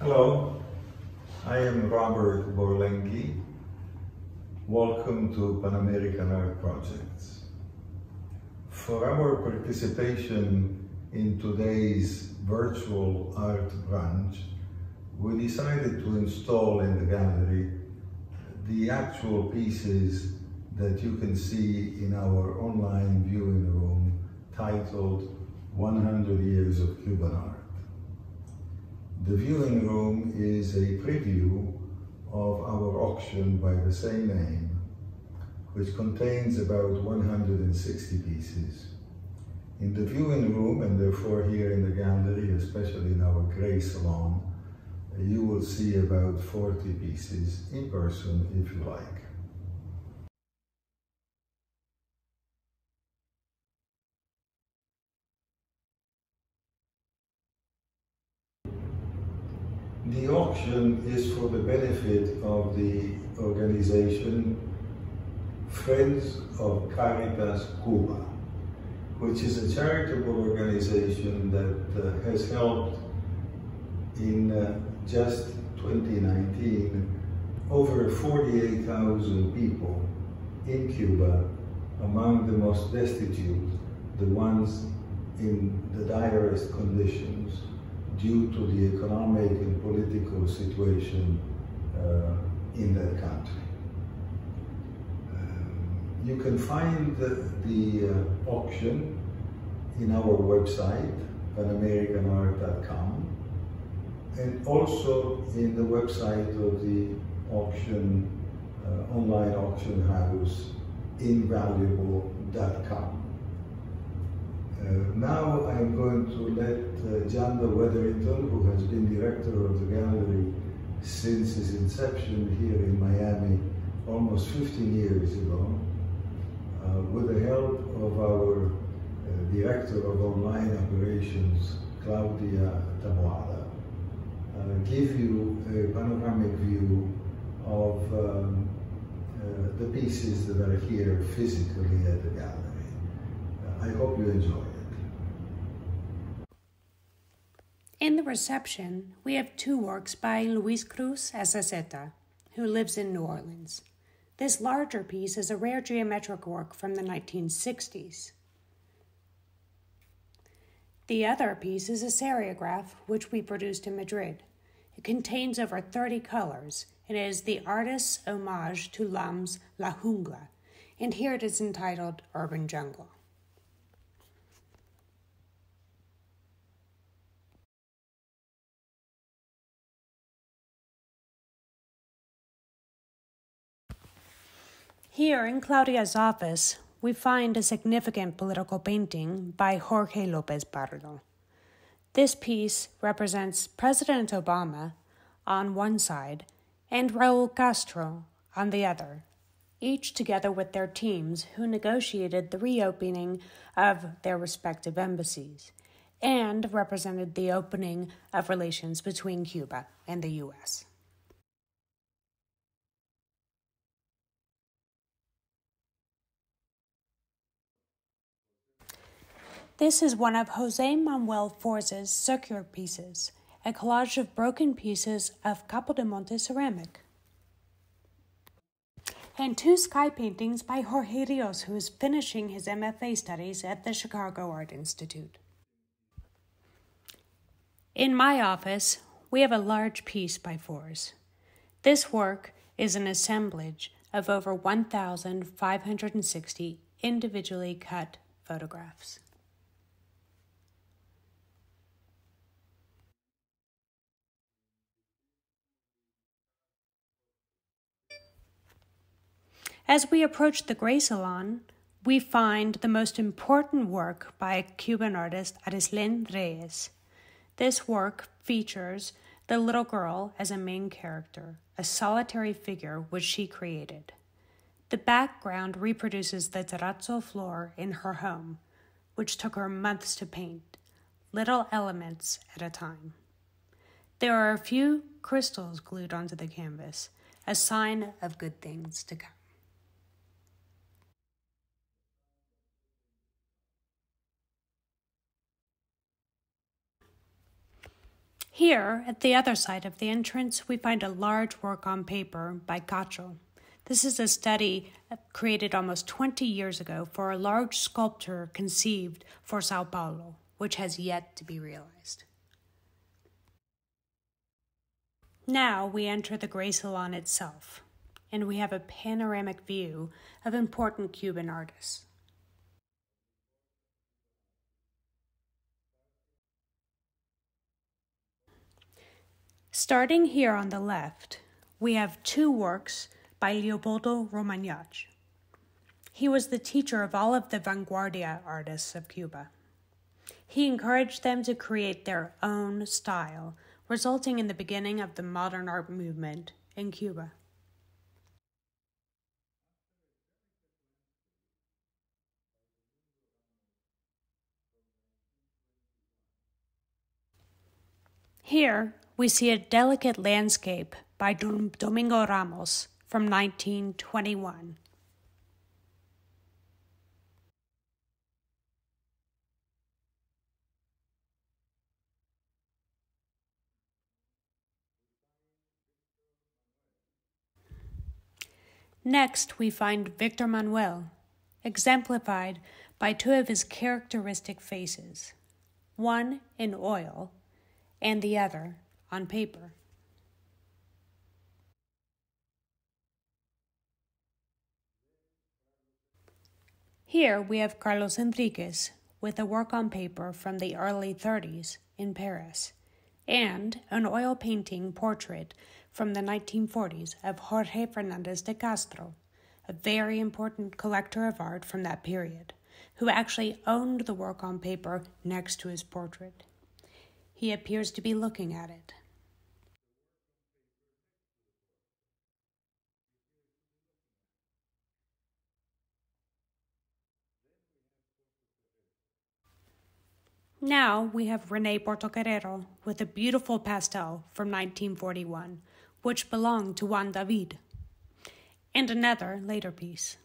Hello, I am Robert Borlenki. Welcome to Pan American Art Projects. For our participation in today's virtual art branch, we decided to install in the gallery the actual pieces that you can see in our online viewing room titled 100 Years of Cuban Art. The viewing room is a preview of our auction by the same name, which contains about 160 pieces. In the viewing room, and therefore here in the gallery, especially in our gray salon, you will see about 40 pieces in person if you like. The auction is for the benefit of the organization Friends of Caritas Cuba, which is a charitable organization that has helped in just 2019 over 48,000 people in Cuba, among the most destitute, the ones in the direst conditions, due to the economic and political situation in that country. You can find the auction in our website, panamericanart.com, and also in the website of the auction, online auction house, invaluable.com. Now I'm going to let John Wetherington, who has been director of the gallery since its inception here in Miami almost 15 years ago, with the help of our director of online operations, Claudia Taboada, give you a panoramic view of the pieces that are here physically at the gallery. I hope you enjoy it. In the reception, we have two works by Luis Cruz Azaceta, who lives in New Orleans. This larger piece is a rare geometric work from the 1960s. The other piece is a serigraph, which we produced in Madrid. It contains over 30 colors, and it is the artist's homage to Lam's La Jungla, and here it is entitled Urban Jungle. Here in Claudia's office, we find a significant political painting by Jorge López Pardo. This piece represents President Obama on one side and Raúl Castro on the other, each together with their teams who negotiated the reopening of their respective embassies and represented the opening of relations between Cuba and the U.S. This is one of José Manuel Fors's circular pieces, a collage of broken pieces of Capo de Monte ceramic. And two sky paintings by Jorge Rios, who is finishing his MFA studies at the Chicago Art Institute. In my office, we have a large piece by Fors. This work is an assemblage of over 1,560 individually cut photographs. As we approach the Gray Salon, we find the most important work by Cuban artist Aris Reyes. This work features the little girl as a main character, a solitary figure which she created. The background reproduces the terrazzo floor in her home, which took her months to paint, little elements at a time. There are a few crystals glued onto the canvas, a sign of good things to come. Here, at the other side of the entrance, we find a large work on paper by Cacho. This is a study created almost 20 years ago for a large sculpture conceived for Sao Paulo, which has yet to be realized. Now we enter the Gray Salon itself, and we have a panoramic view of important Cuban artists. Starting here on the left, we have two works by Leopoldo Romañach. He was the teacher of all of the vanguardia artists of Cuba. He encouraged them to create their own style, resulting in the beginning of the modern art movement in Cuba. Here, we see a delicate landscape by Domingo Ramos from 1921. Next, we find Víctor Manuel, exemplified by two of his characteristic faces, one in oil and the other on paper. Here we have Carlos Enríquez with a work on paper from the early 30s in Paris, and an oil painting portrait from the 1940s of Jorge Fernandez de Castro, a very important collector of art from that period, who actually owned the work on paper next to his portrait. He appears to be looking at it. Now we have René Portocarrero with a beautiful pastel from 1941, which belonged to Juan David, and another later piece.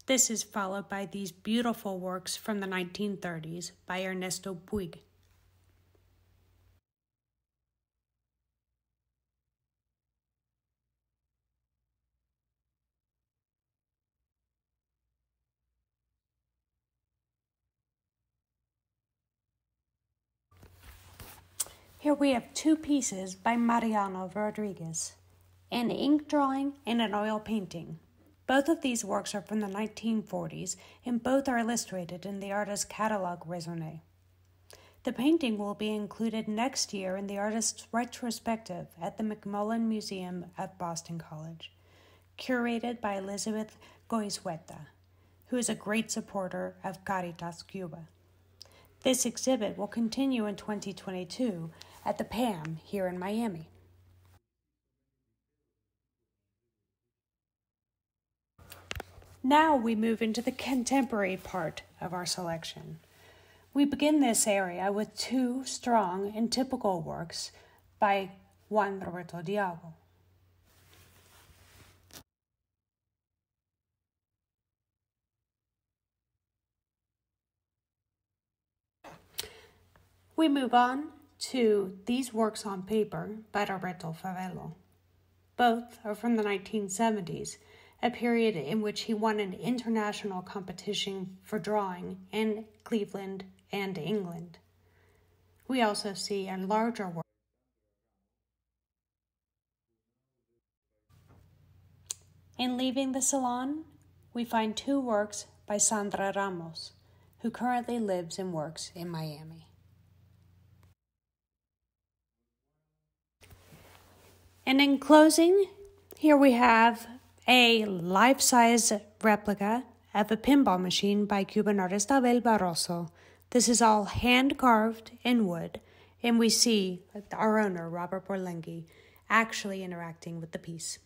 This is followed by these beautiful works from the 1930s by Ernesto Puig. Here we have two pieces by Mariano Rodriguez, an ink drawing and an oil painting. Both of these works are from the 1940s, and both are illustrated in the artist's catalogue raisonné. The painting will be included next year in the artist's retrospective at the McMullen Museum at Boston College, curated by Elizabeth Goizueta, who is a great supporter of Caritas Cuba. This exhibit will continue in 2022 at the PAM here in Miami. Now we move into the contemporary part of our selection. We begin this area with two strong and typical works by Juan Roberto Diago. We move on to these works on paper by Roberto Fabelo. Both are from the 1970s, a period in which he won an international competition for drawing in Cleveland and England. We also see a larger work. In leaving the salon, we find two works by Sandra Ramos, who currently lives and works in Miami. And in closing, here we have a life-size replica of a pinball machine by Cuban artist Abel Barroso. This is all hand-carved in wood, and we see our owner, Robert Borlenghi, actually interacting with the piece.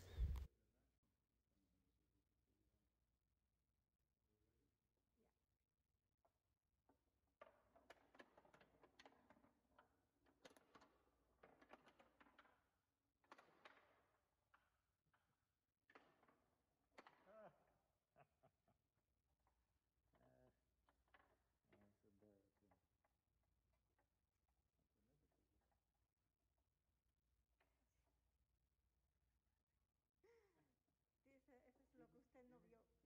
novio